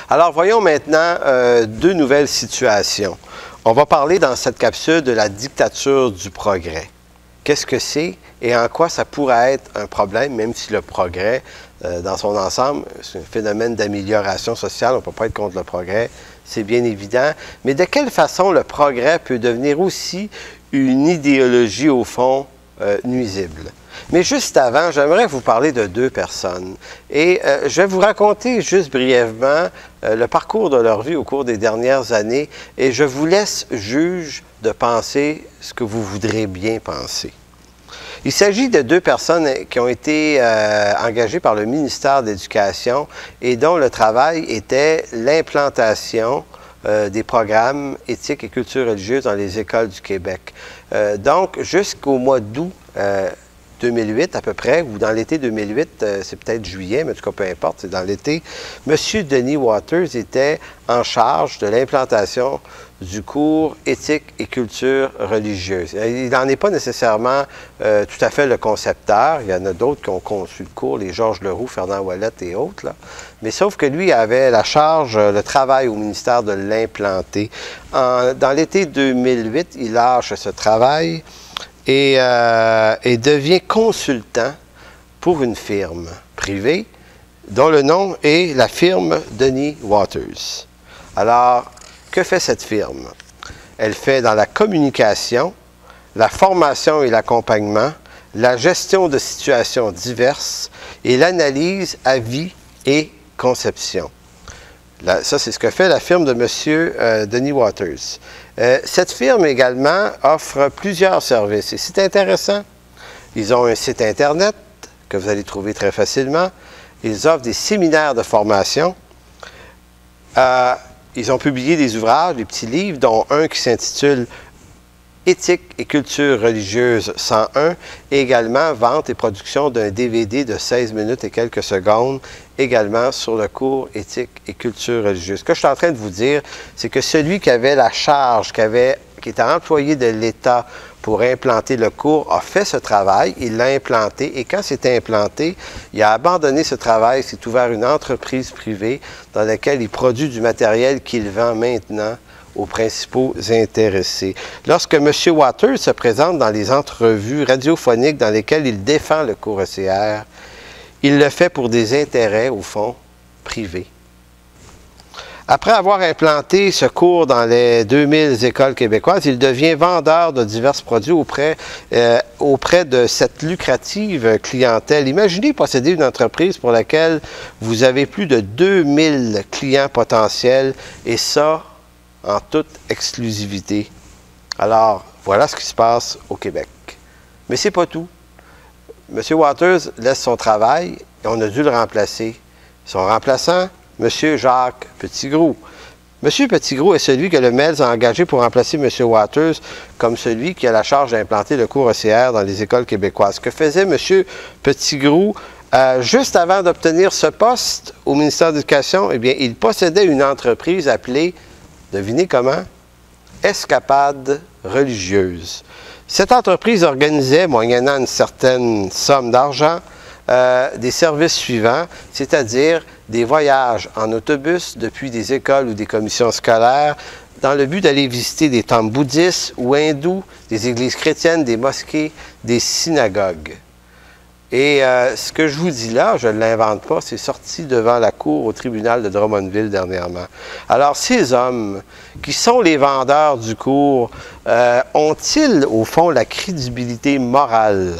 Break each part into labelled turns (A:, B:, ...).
A: Alors, voyons maintenant deux nouvelles situations. On va parler dans cette capsule de la dictature du progrès. Qu'est-ce que c'est et en quoi ça pourrait être un problème, même si le progrès, dans son ensemble, c'est un phénomène d'amélioration sociale, on ne peut pas être contre le progrès, c'est bien évident. Mais de quelle façon le progrès peut devenir aussi une idéologie, au fond, nuisible? Mais juste avant, j'aimerais vous parler de deux personnes. Et je vais vous raconter juste brièvement le parcours de leur vie au cours des dernières années et je vous laisse juge de penser ce que vous voudrez bien penser. Il s'agit de deux personnes qui ont été engagées par le ministère de l'Éducation et dont le travail était l'implantation des programmes éthiques et culture religieuse dans les écoles du Québec. Donc, jusqu'au mois d'août 2008 à peu près, ou dans l'été 2008, c'est peut-être juillet, mais en tout cas, peu importe, c'est dans l'été, M. Denis Waters était en charge de l'implantation du cours éthique et culture religieuse. Il n'en est pas nécessairement tout à fait le concepteur. Il y en a d'autres qui ont conçu le cours, les Georges Leroux, Fernand Ouellette et autres, là. Mais sauf que lui avait la charge, le travail au ministère de l'implanter. Dans l'été 2008, il lâche ce travail et devient consultant pour une firme privée dont le nom est la firme Denis Waters. Alors, que fait cette firme? Elle fait dans la communication, la formation et l'accompagnement, la gestion de situations diverses et l'analyse, avis et conception. Là, ça, c'est ce que fait la firme de M. Denis Waters. Cette firme également offre plusieurs services et c'est intéressant. Ils ont un site Internet que vous allez trouver très facilement. Ils offrent des séminaires de formation. Ils ont publié des ouvrages, des petits livres, dont un qui s'intitule « Éthique et culture religieuse 101 » et également vente et production d'un DVD de 16 minutes et quelques secondes, également sur le cours éthique et culture religieuse. Ce que je suis en train de vous dire, c'est que celui qui avait la charge, qui était employé de l'État pour implanter le cours, a fait ce travail, il l'a implanté et quand c'était implanté, il a abandonné ce travail, s'est ouvert une entreprise privée dans laquelle il produit du matériel qu'il vend maintenant aux principaux intéressés. Lorsque M. Waters se présente dans les entrevues radiophoniques dans lesquelles il défend le cours ECR, il le fait pour des intérêts, au fond, privés. Après avoir implanté ce cours dans les 2000 écoles québécoises, il devient vendeur de divers produits auprès de cette lucrative clientèle. Imaginez posséder une entreprise pour laquelle vous avez plus de 2000 clients potentiels et ça, en toute exclusivité. Alors, voilà ce qui se passe au Québec. Mais c'est pas tout. M. Waters laisse son travail et on a dû le remplacer. Son remplaçant, M. Jacques Petitgrou. M. Petitgrou est celui que le MELS a engagé pour remplacer M. Waters comme celui qui a la charge d'implanter le cours ECR dans les écoles québécoises. Que faisait M. Petitgrou juste avant d'obtenir ce poste au ministère de l'Éducation? Eh bien, il possédait une entreprise appelée, devinez comment? Escapade religieuse. Cette entreprise organisait, moyennant une certaine somme d'argent, des services suivants, c'est-à-dire des voyages en autobus depuis des écoles ou des commissions scolaires dans le but d'aller visiter des temples bouddhistes ou hindous, des églises chrétiennes, des mosquées, des synagogues. Et ce que je vous dis là, je ne l'invente pas, c'est sorti devant la cour au tribunal de Drummondville dernièrement. Alors, ces hommes qui sont les vendeurs du cours, ont-ils, au fond, la crédibilité morale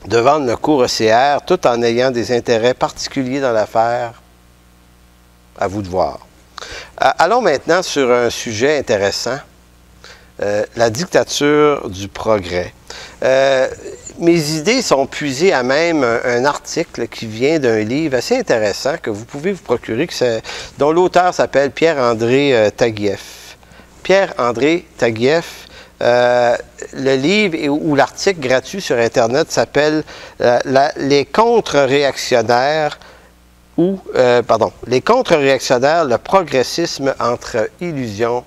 A: de vendre le cours ECR tout en ayant des intérêts particuliers dans l'affaire? À vous de voir. Allons maintenant sur un sujet intéressant, la dictature du progrès. Mes idées sont puisées à même un article qui vient d'un livre assez intéressant que vous pouvez vous procurer, dont l'auteur s'appelle Pierre-André Taguieff. Pierre-André Taguieff, le livre ou l'article gratuit sur Internet s'appelle Les contre-réactionnaires les contre-réactionnaires, le progressisme entre illusion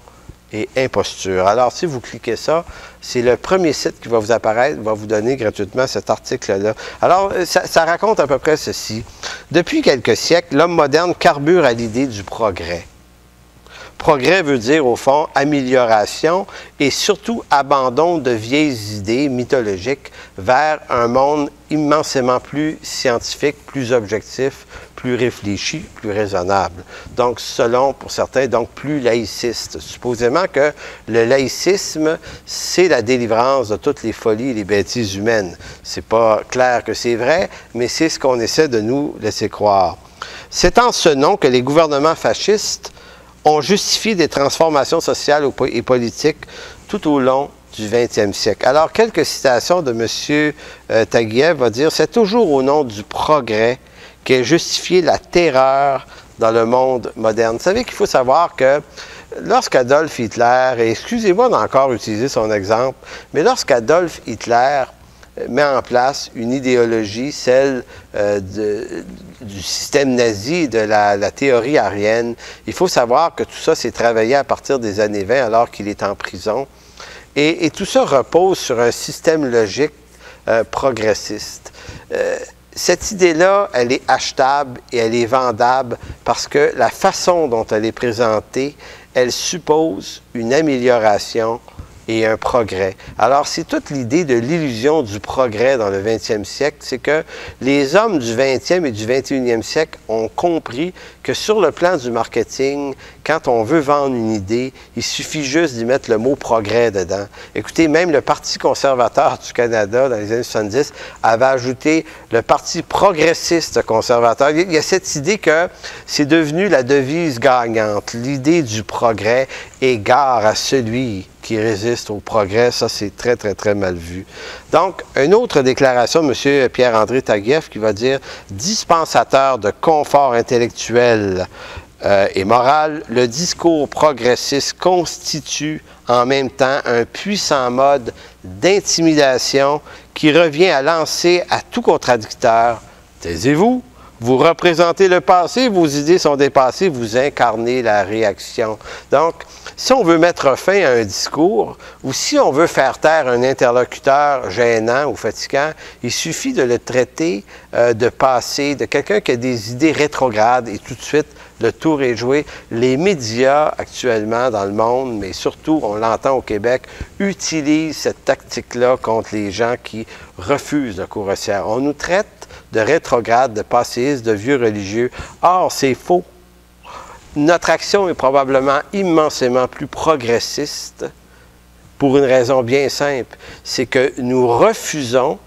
A: et imposture. Alors, si vous cliquez ça, c'est le premier site qui va vous apparaître, va vous donner gratuitement cet article-là. Alors, ça raconte à peu près ceci. Depuis quelques siècles, l'homme moderne carbure à l'idée du progrès. Progrès veut dire, au fond, amélioration et surtout abandon de vieilles idées mythologiques vers un monde immensément plus scientifique, plus objectif, plus réfléchi, plus raisonnable. Donc, selon, pour certains, donc plus laïciste. Supposément que le laïcisme, c'est la délivrance de toutes les folies et les bêtises humaines. C'est pas clair que c'est vrai, mais c'est ce qu'on essaie de nous laisser croire. C'est en ce nom que les gouvernements fascistes ont justifié des transformations sociales et politiques tout au long du 20e siècle. Alors, quelques citations de M. Taguieff va dire « C'est toujours au nom du progrès qu'est justifiée la terreur dans le monde moderne. » Vous savez qu'il faut savoir que lorsqu'Adolf Hitler, et excusez-moi d'encore utiliser son exemple, mais lorsqu'Adolf Hitler met en place une idéologie, celle du système nazi, de la théorie aryenne. Il faut savoir que tout ça s'est travaillé à partir des années 20 alors qu'il est en prison. Et tout ça repose sur un système logique progressiste. Cette idée-là, elle est achetable et elle est vendable parce que la façon dont elle est présentée, elle suppose une amélioration et un progrès. Alors, c'est toute l'idée de l'illusion du progrès dans le 20e siècle, c'est que les hommes du 20e et du 21e siècle ont compris que sur le plan du marketing, quand on veut vendre une idée, il suffit juste d'y mettre le mot « progrès » dedans. Écoutez, même le Parti conservateur du Canada, dans les années 70, avait ajouté le Parti progressiste conservateur. Il y a cette idée que c'est devenu la devise gagnante, l'idée du progrès, égare à celui qui résiste au progrès. Ça, c'est très, très, très mal vu. Donc, une autre déclaration de M. Pierre-André Taguieff qui va dire « Dispensateur de confort intellectuel et moral, le discours progressiste constitue en même temps un puissant mode d'intimidation qui revient à lancer à tout contradicteur « Taisez-vous ». Vous représentez le passé, vos idées sont dépassées, vous incarnez la réaction. Donc, si on veut mettre fin à un discours ou si on veut faire taire un interlocuteur gênant ou fatigant, il suffit de le traiter de passé, de quelqu'un qui a des idées rétrogrades et tout de suite, le tour est joué. Les médias actuellement dans le monde, mais surtout, on l'entend au Québec, utilisent cette tactique-là contre les gens qui refusent le cours haussière. On nous traite de rétrogrades, de passéistes, de vieux religieux. Or, c'est faux. Notre action est probablement immensément plus progressiste pour une raison bien simple. C'est que nous refusons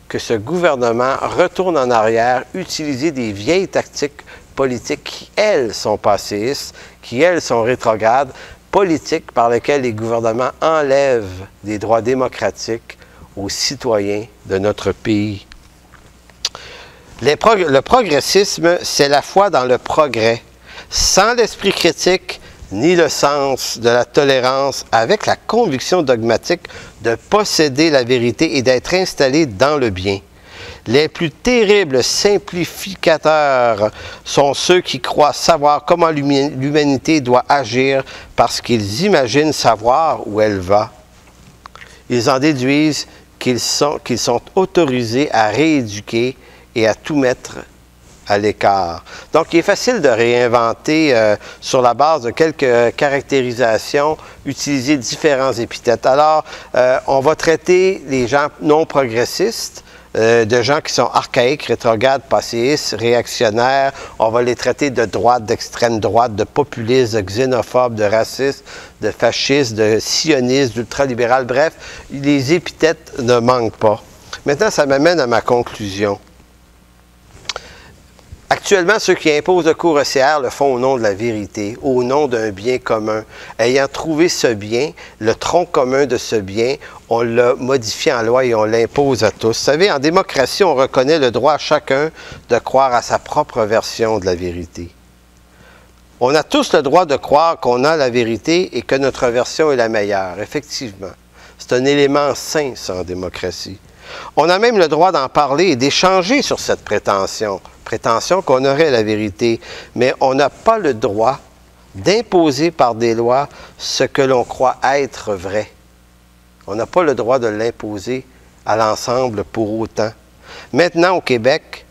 A: que ce gouvernement retourne en arrière, utiliser des vieilles tactiques politiques qui, elles, sont passéistes, qui, elles, sont rétrogrades, politiques par lesquelles les gouvernements enlèvent des droits démocratiques aux citoyens de notre pays. Le progressisme, c'est la foi dans le progrès, sans l'esprit critique ni le sens de la tolérance, avec la conviction dogmatique de posséder la vérité et d'être installé dans le bien. Les plus terribles simplificateurs sont ceux qui croient savoir comment l'humanité doit agir parce qu'ils imaginent savoir où elle va. Ils en déduisent qu'ils sont autorisés à rééduquer et à tout mettre à l'écart. Donc, il est facile de réinventer sur la base de quelques caractérisations, utiliser différents épithètes. Alors, on va traiter les gens non progressistes, de gens qui sont archaïques, rétrogrades, passéistes, réactionnaires. On va les traiter de droite, d'extrême droite, de populistes, de xénophobes, de racistes, de fascistes, de sionistes, d'ultralibérales. Bref, les épithètes ne manquent pas. Maintenant, ça m'amène à ma conclusion. Actuellement, ceux qui imposent le cours haussière le font au nom de la vérité, au nom d'un bien commun. Ayant trouvé ce bien, le tronc commun de ce bien, on l'a modifié en loi et on l'impose à tous. Vous savez, en démocratie, on reconnaît le droit à chacun de croire à sa propre version de la vérité. On a tous le droit de croire qu'on a la vérité et que notre version est la meilleure, effectivement. C'est un élément sain, ça, en démocratie. On a même le droit d'en parler et d'échanger sur cette prétention qu'on aurait la vérité, mais on n'a pas le droit d'imposer par des lois ce que l'on croit être vrai. On n'a pas le droit de l'imposer à l'ensemble pour autant. Maintenant, au Québec,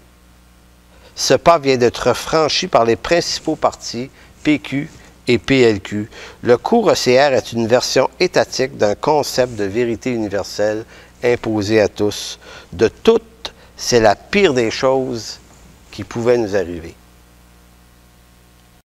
A: ce pas vient d'être franchi par les principaux partis, PQ et PLQ. Le cours ECR est une version étatique d'un concept de vérité universelle imposé à tous. De toutes, c'est la pire des choses qui pouvaient nous arriver.